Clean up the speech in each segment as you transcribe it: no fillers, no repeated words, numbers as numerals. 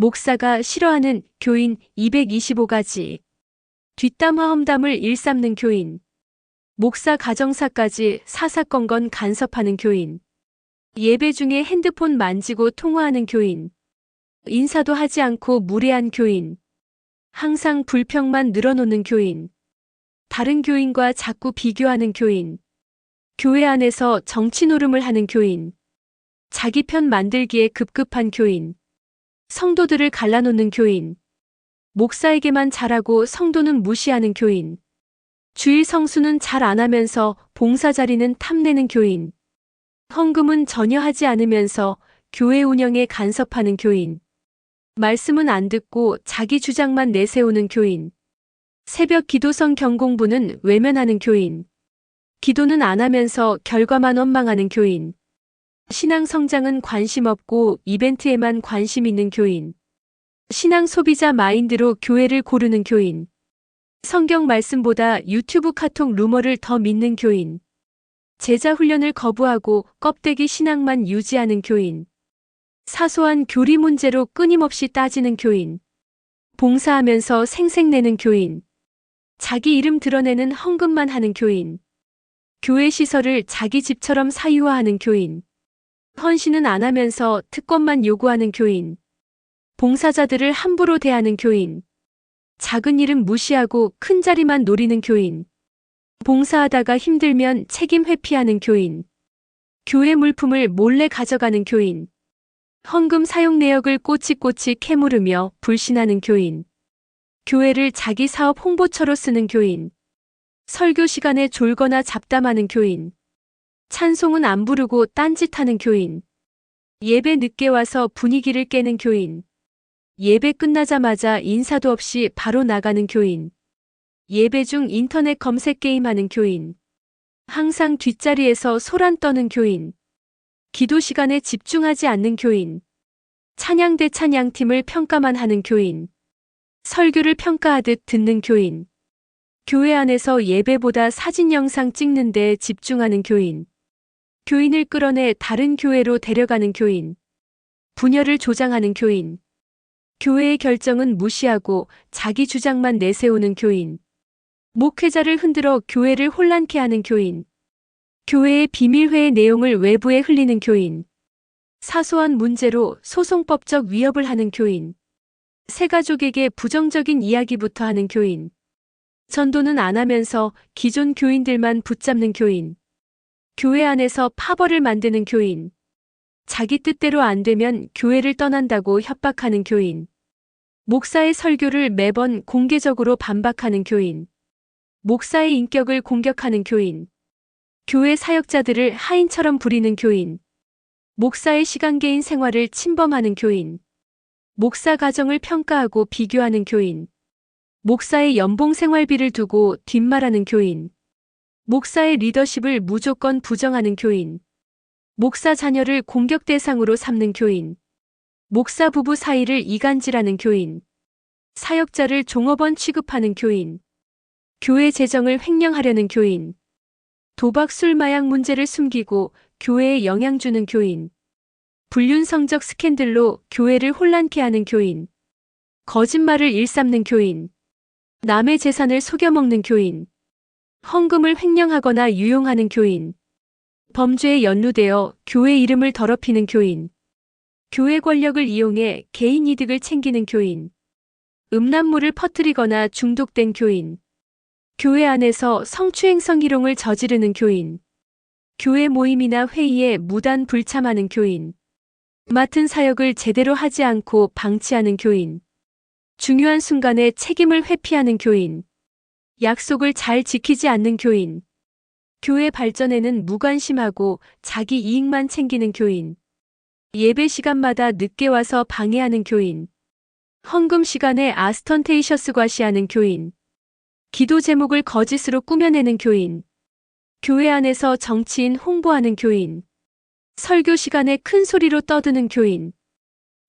목사가 싫어하는 교인 225가지. 뒷담 화험담을 일삼는 교인. 목사 가정사까지 사사건건 간섭하는 교인. 예배 중에 핸드폰 만지고 통화하는 교인. 인사도 하지 않고 무례한 교인. 항상 불평만 늘어놓는 교인. 다른 교인과 자꾸 비교하는 교인. 교회 안에서 정치 노름을 하는 교인. 자기 편 만들기에 급급한 교인. 성도들을 갈라놓는 교인. 목사에게만 잘하고 성도는 무시하는 교인. 주일 성수는 잘 안 하면서 봉사 자리는 탐내는 교인. 헌금은 전혀 하지 않으면서 교회 운영에 간섭하는 교인. 말씀은 안 듣고 자기 주장만 내세우는 교인. 새벽 기도성 경공부는 외면하는 교인. 기도는 안 하면서 결과만 원망하는 교인. 신앙 성장은 관심 없고 이벤트에만 관심 있는 교인. 신앙 소비자 마인드로 교회를 고르는 교인. 성경 말씀보다 유튜브 카톡 루머를 더 믿는 교인. 제자 훈련을 거부하고 껍데기 신앙만 유지하는 교인. 사소한 교리 문제로 끊임없이 따지는 교인. 봉사하면서 생색내는 교인. 자기 이름 드러내는 헌금만 하는 교인. 교회 시설을 자기 집처럼 사유화하는 교인. 헌신은 안 하면서 특권만 요구하는 교인. 봉사자들을 함부로 대하는 교인. 작은 일은 무시하고 큰 자리만 노리는 교인. 봉사하다가 힘들면 책임 회피하는 교인. 교회 물품을 몰래 가져가는 교인. 헌금 사용 내역을 꼬치꼬치 캐물으며 불신하는 교인. 교회를 자기 사업 홍보처로 쓰는 교인. 설교 시간에 졸거나 잡담하는 교인. 찬송은 안 부르고 딴짓하는 교인. 예배 늦게 와서 분위기를 깨는 교인. 예배 끝나자마자 인사도 없이 바로 나가는 교인. 예배 중 인터넷 검색 게임하는 교인. 항상 뒷자리에서 소란 떠는 교인. 기도 시간에 집중하지 않는 교인. 찬양대 찬양팀을 평가만 하는 교인. 설교를 평가하듯 듣는 교인. 교회 안에서 예배보다 사진 영상 찍는 데 집중하는 교인. 교인을 끌어내 다른 교회로 데려가는 교인. 분열을 조장하는 교인. 교회의 결정은 무시하고 자기 주장만 내세우는 교인. 목회자를 흔들어 교회를 혼란케 하는 교인. 교회의 비밀회의 내용을 외부에 흘리는 교인. 사소한 문제로 소송법적 위협을 하는 교인. 새가족에게 부정적인 이야기부터 하는 교인. 전도는 안 하면서 기존 교인들만 붙잡는 교인. 교회 안에서 파벌을 만드는 교인. 자기 뜻대로 안 되면 교회를 떠난다고 협박하는 교인. 목사의 설교를 매번 공개적으로 반박하는 교인. 목사의 인격을 공격하는 교인. 교회 사역자들을 하인처럼 부리는 교인. 목사의 시간개인 생활을 침범하는 교인. 목사 가정을 평가하고 비교하는 교인. 목사의 연봉 생활비를 두고 뒷말하는 교인. 목사의 리더십을 무조건 부정하는 교인. 목사 자녀를 공격 대상으로 삼는 교인. 목사 부부 사이를 이간질하는 교인. 사역자를 종업원 취급하는 교인. 교회 재정을 횡령하려는 교인. 도박 술 마약 문제를 숨기고 교회에 영향 주는 교인. 불륜 성적 스캔들로 교회를 혼란케 하는 교인. 거짓말을 일삼는 교인. 남의 재산을 속여먹는 교인. 헌금을 횡령하거나 유용하는 교인. 범죄에 연루되어 교회 이름을 더럽히는 교인. 교회 권력을 이용해 개인 이득을 챙기는 교인. 음란물을 퍼뜨리거나 중독된 교인. 교회 안에서 성추행성 희롱을 저지르는 교인. 교회 모임이나 회의에 무단 불참하는 교인. 맡은 사역을 제대로 하지 않고 방치하는 교인. 중요한 순간에 책임을 회피하는 교인. 약속을 잘 지키지 않는 교인. 교회 발전에는 무관심하고 자기 이익만 챙기는 교인. 예배 시간마다 늦게 와서 방해하는 교인. 헌금 시간에 아스턴테이셔스 과시하는 교인. 기도 제목을 거짓으로 꾸며내는 교인. 교회 안에서 정치인 홍보하는 교인. 설교 시간에 큰 소리로 떠드는 교인.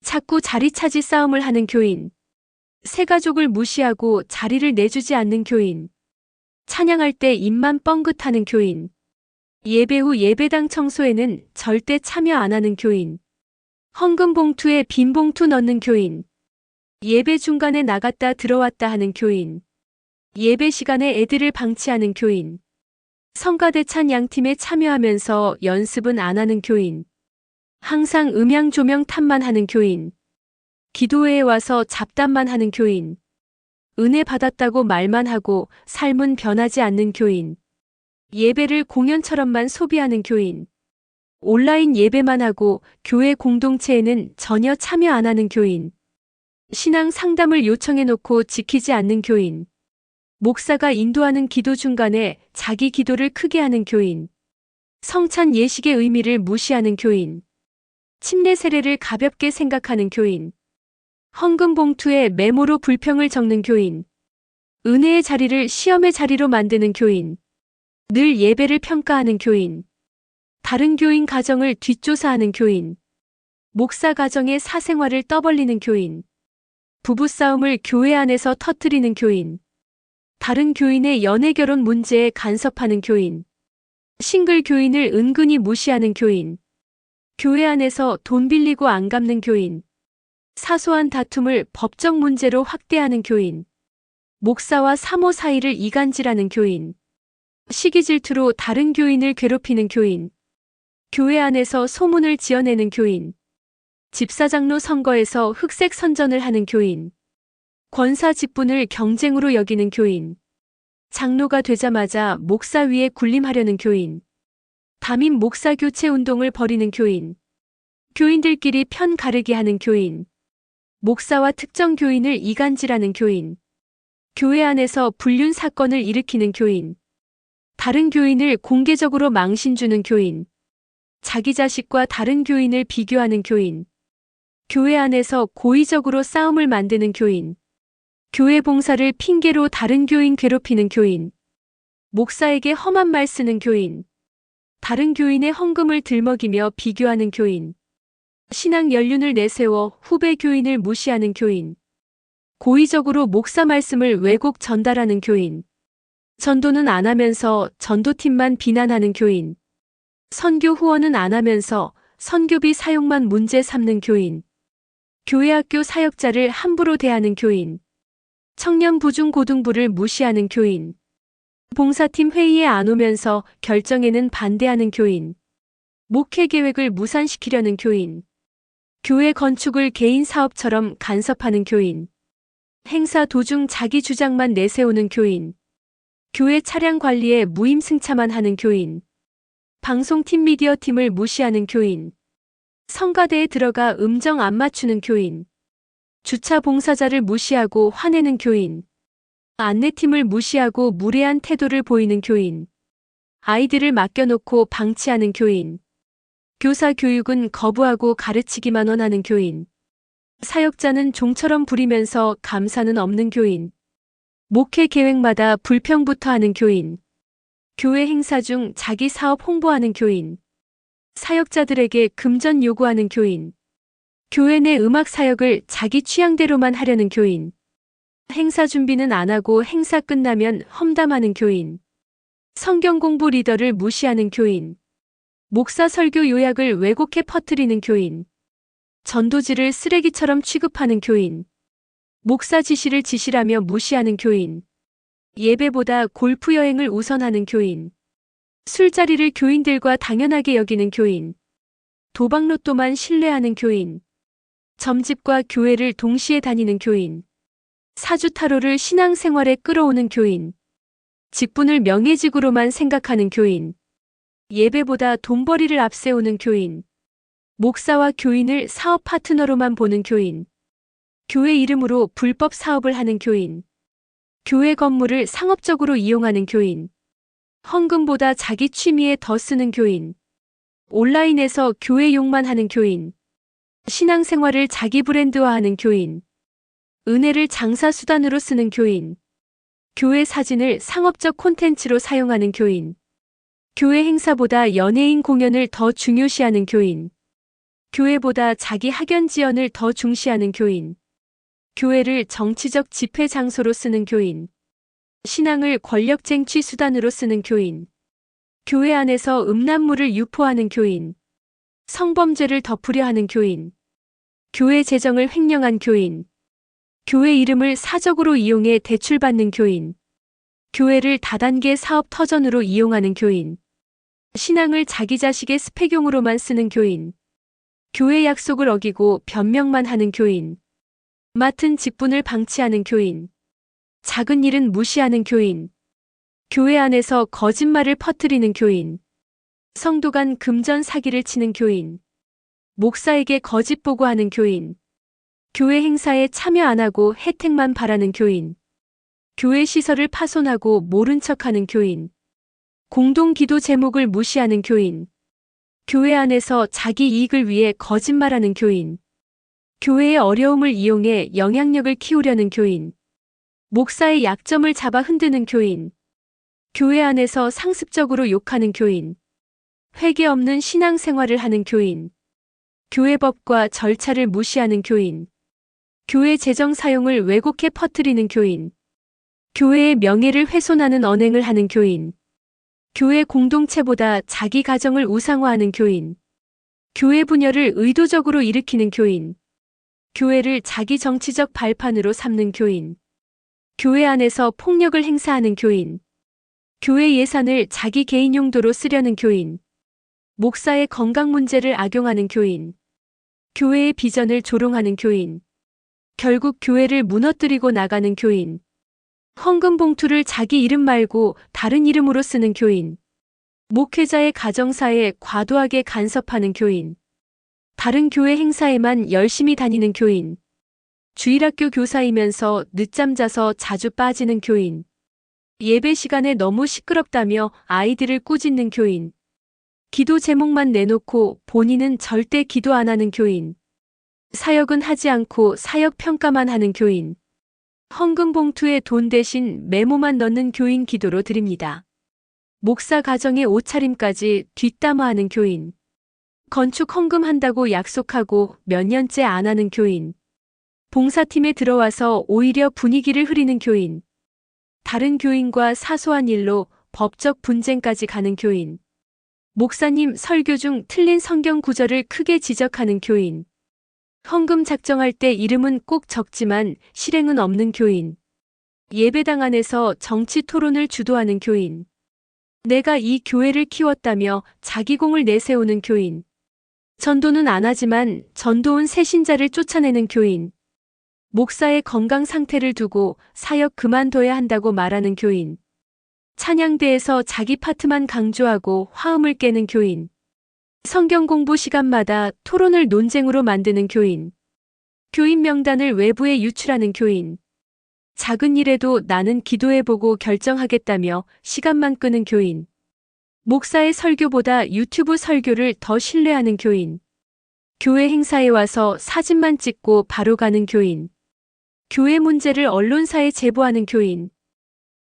자꾸 자리 차지 싸움을 하는 교인. 새가족을 무시하고 자리를 내주지 않는 교인. 찬양할 때 입만 뻥긋하는 교인. 예배 후 예배당 청소에는 절대 참여 안 하는 교인. 헌금 봉투에 빈 봉투 넣는 교인. 예배 중간에 나갔다 들어왔다 하는 교인. 예배 시간에 애들을 방치하는 교인. 성가대찬 양팀에 참여하면서 연습은 안 하는 교인. 항상 음향 조명 탓만 하는 교인. 기도회에 와서 잡담만 하는 교인. 은혜 받았다고 말만 하고 삶은 변하지 않는 교인. 예배를 공연처럼만 소비하는 교인. 온라인 예배만 하고 교회 공동체에는 전혀 참여 안 하는 교인. 신앙 상담을 요청해놓고 지키지 않는 교인. 목사가 인도하는 기도 중간에 자기 기도를 크게 하는 교인. 성찬 예식의 의미를 무시하는 교인. 침례 세례를 가볍게 생각하는 교인. 헌금 봉투에 메모로 불평을 적는 교인. 은혜의 자리를 시험의 자리로 만드는 교인. 늘 예배를 평가하는 교인. 다른 교인 가정을 뒷조사하는 교인. 목사 가정의 사생활을 떠벌리는 교인. 부부싸움을 교회 안에서 터뜨리는 교인. 다른 교인의 연애 결혼 문제에 간섭하는 교인. 싱글 교인을 은근히 무시하는 교인. 교회 안에서 돈 빌리고 안 갚는 교인. 사소한 다툼을 법적 문제로 확대하는 교인. 목사와 사모 사이를 이간질하는 교인. 시기 질투로 다른 교인을 괴롭히는 교인. 교회 안에서 소문을 지어내는 교인. 집사장로 선거에서 흑색 선전을 하는 교인. 권사 직분을 경쟁으로 여기는 교인. 장로가 되자마자 목사 위에 군림하려는 교인. 담임 목사 교체 운동을 벌이는 교인. 교인들끼리 편 가르기 하는 교인. 목사와 특정 교인을 이간질하는 교인. 교회 안에서 불륜 사건을 일으키는 교인. 다른 교인을 공개적으로 망신 주는 교인. 자기 자식과 다른 교인을 비교하는 교인. 교회 안에서 고의적으로 싸움을 만드는 교인. 교회 봉사를 핑계로 다른 교인 괴롭히는 교인. 목사에게 험한 말 쓰는 교인. 다른 교인의 헌금을 들먹이며 비교하는 교인. 신앙 연륜을 내세워 후배 교인을 무시하는 교인. 고의적으로 목사 말씀을 왜곡 전달하는 교인. 전도는 안 하면서 전도팀만 비난하는 교인. 선교 후원은 안 하면서 선교비 사용만 문제 삼는 교인. 교회 학교 사역자를 함부로 대하는 교인. 청년 부중 고등부를 무시하는 교인. 봉사팀 회의에 안 오면서 결정에는 반대하는 교인. 목회 계획을 무산시키려는 교인. 교회 건축을 개인 사업처럼 간섭하는 교인. 행사 도중 자기 주장만 내세우는 교인. 교회 차량 관리에 무임승차만 하는 교인. 방송팀 미디어팀을 무시하는 교인. 성가대에 들어가 음정 안 맞추는 교인. 주차 봉사자를 무시하고 화내는 교인. 안내팀을 무시하고 무례한 태도를 보이는 교인. 아이들을 맡겨놓고 방치하는 교인. 교사 교육은 거부하고 가르치기만 원하는 교인. 사역자는 종처럼 부리면서 감사는 없는 교인. 목회 계획마다 불평부터 하는 교인. 교회 행사 중 자기 사업 홍보하는 교인. 사역자들에게 금전 요구하는 교인. 교회 내 음악 사역을 자기 취향대로만 하려는 교인. 행사 준비는 안 하고 행사 끝나면 험담하는 교인. 성경 공부 리더를 무시하는 교인. 목사 설교 요약을 왜곡해 퍼뜨리는 교인. 전도지를 쓰레기처럼 취급하는 교인. 목사 지시를 지시라며 무시하는 교인. 예배보다 골프 여행을 우선하는 교인. 술자리를 교인들과 당연하게 여기는 교인. 도박 로또만 신뢰하는 교인. 점집과 교회를 동시에 다니는 교인. 사주타로를 신앙생활에 끌어오는 교인. 직분을 명예직으로만 생각하는 교인. 예배보다 돈벌이를 앞세우는 교인. 목사와 교인을 사업 파트너로만 보는 교인. 교회 이름으로 불법 사업을 하는 교인. 교회 건물을 상업적으로 이용하는 교인. 헌금보다 자기 취미에 더 쓰는 교인. 온라인에서 교회 욕만 하는 교인. 신앙생활을 자기 브랜드화하는 교인. 은혜를 장사 수단으로 쓰는 교인. 교회 사진을 상업적 콘텐츠로 사용하는 교인. 교회 행사보다 연예인 공연을 더 중요시하는 교인. 교회보다 자기 학연 지연을 더 중시하는 교인. 교회를 정치적 집회 장소로 쓰는 교인. 신앙을 권력 쟁취 수단으로 쓰는 교인. 교회 안에서 음란물을 유포하는 교인. 성범죄를 덮으려 하는 교인. 교회 재정을 횡령한 교인. 교회 이름을 사적으로 이용해 대출받는 교인. 교회를 다단계 사업 터전으로 이용하는 교인. 신앙을 자기 자식의 스펙용으로만 쓰는 교인. 교회 약속을 어기고 변명만 하는 교인. 맡은 직분을 방치하는 교인. 작은 일은 무시하는 교인. 교회 안에서 거짓말을 퍼뜨리는 교인. 성도 간 금전 사기를 치는 교인. 목사에게 거짓 보고하는 교인. 교회 행사에 참여 안 하고 혜택만 바라는 교인. 교회 시설을 파손하고 모른 척하는 교인. 공동 기도 제목을 무시하는 교인. 교회 안에서 자기 이익을 위해 거짓말하는 교인. 교회의 어려움을 이용해 영향력을 키우려는 교인. 목사의 약점을 잡아 흔드는 교인. 교회 안에서 상습적으로 욕하는 교인. 회개 없는 신앙생활을 하는 교인. 교회 법과 절차를 무시하는 교인. 교회 재정 사용을 왜곡해 퍼뜨리는 교인. 교회의 명예를 훼손하는 언행을 하는 교인. 교회 공동체보다 자기 가정을 우상화하는 교인. 교회 분열을 의도적으로 일으키는 교인. 교회를 자기 정치적 발판으로 삼는 교인. 교회 안에서 폭력을 행사하는 교인. 교회 예산을 자기 개인 용도로 쓰려는 교인. 목사의 건강 문제를 악용하는 교인. 교회의 비전을 조롱하는 교인. 결국 교회를 무너뜨리고 나가는 교인. 헌금 봉투를 자기 이름 말고 다른 이름으로 쓰는 교인. 목회자의 가정사에 과도하게 간섭하는 교인. 다른 교회 행사에만 열심히 다니는 교인. 주일학교 교사이면서 늦잠 자서 자주 빠지는 교인. 예배 시간에 너무 시끄럽다며 아이들을 꾸짖는 교인. 기도 제목만 내놓고 본인은 절대 기도 안 하는 교인. 사역은 하지 않고 사역 평가만 하는 교인. 헌금 봉투에 돈 대신 메모만 넣는 교인 기도로 드립니다. 목사 가정의 옷차림까지 뒷담화하는 교인. 건축 헌금한다고 약속하고 몇 년째 안 하는 교인. 봉사팀에 들어와서 오히려 분위기를 흐리는 교인. 다른 교인과 사소한 일로 법적 분쟁까지 가는 교인. 목사님 설교 중 틀린 성경 구절을 크게 지적하는 교인. 헌금 작정할 때 이름은 꼭 적지만 실행은 없는 교인. 예배당 안에서 정치 토론을 주도하는 교인. 내가 이 교회를 키웠다며 자기 공을 내세우는 교인. 전도는 안 하지만 전도온 새신자를 쫓아내는 교인. 목사의 건강 상태를 두고 사역 그만둬야 한다고 말하는 교인. 찬양대에서 자기 파트만 강조하고 화음을 깨는 교인. 성경 공부 시간마다 토론을 논쟁으로 만드는 교인. 교인 명단을 외부에 유출하는 교인. 작은 일에도 나는 기도해보고 결정하겠다며 시간만 끄는 교인. 목사의 설교보다 유튜브 설교를 더 신뢰하는 교인. 교회 행사에 와서 사진만 찍고 바로 가는 교인. 교회 문제를 언론사에 제보하는 교인.